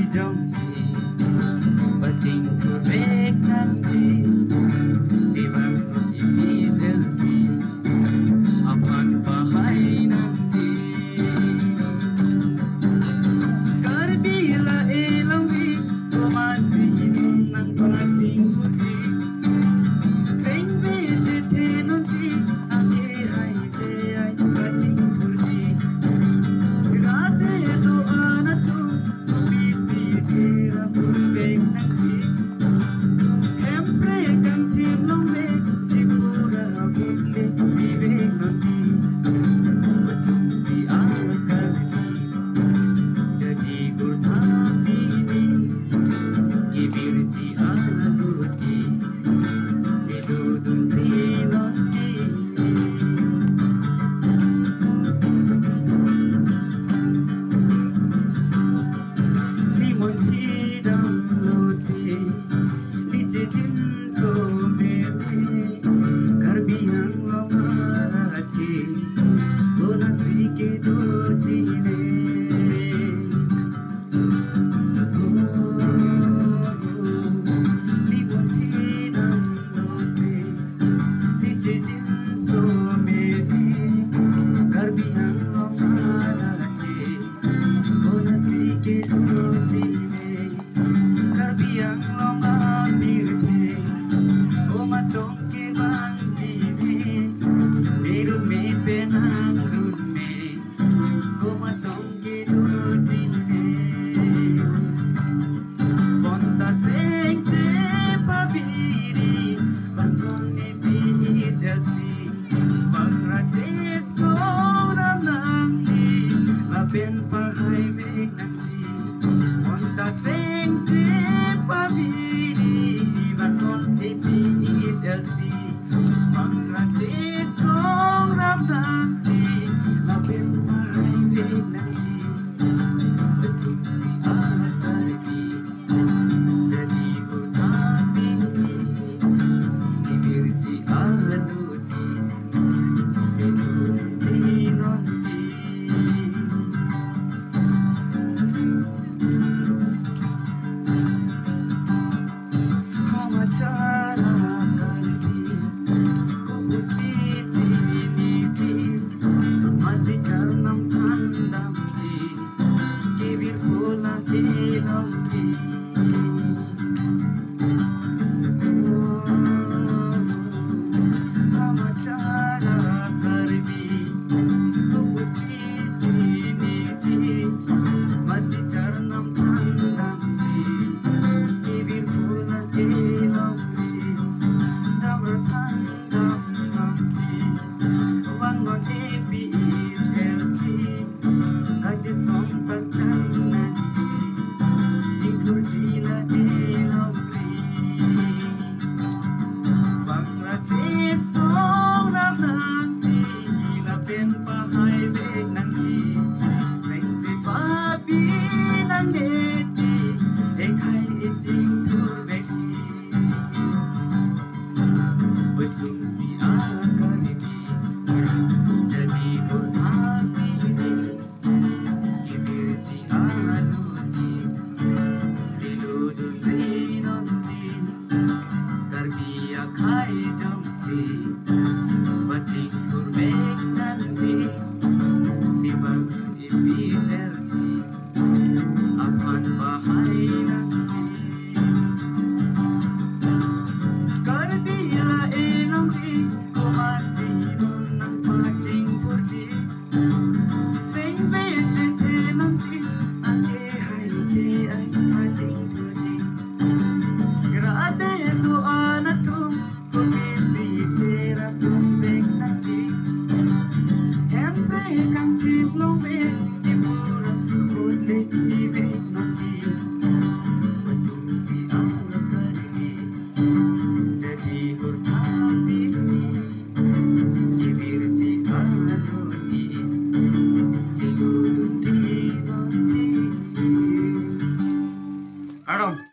Jongsi bacing turek nanti di bangku emergency apan bahai nanti karbila elamwi ko masih nang bacing puji sing bejete nanti ake hai je ai bacing turji rate do anatu bisi tera purbek nanti hempre kan tim lombe chipura bulle ibe nanti sumsi akarni jadi gurtami ni kibirji aluti jeludun nanti so meme karbiang lomarake bonasi ke do chine so meme karbiang lomarake bonasi ke do chine karbiang lomarake matong ke banji meru me penang rume ko matong ke doji bonta sengte pabiri bangon me pini jasi bangrate soram nangi lapen pahai me nanji bonta sengte pabiri bangon me pini jasi mangrate soram nanti lapen pahai me nanji besumsi akarni jadi hutami ibirji aluti jeludi nanti hamacara masih jalan pandang ji kibir bola hilang ji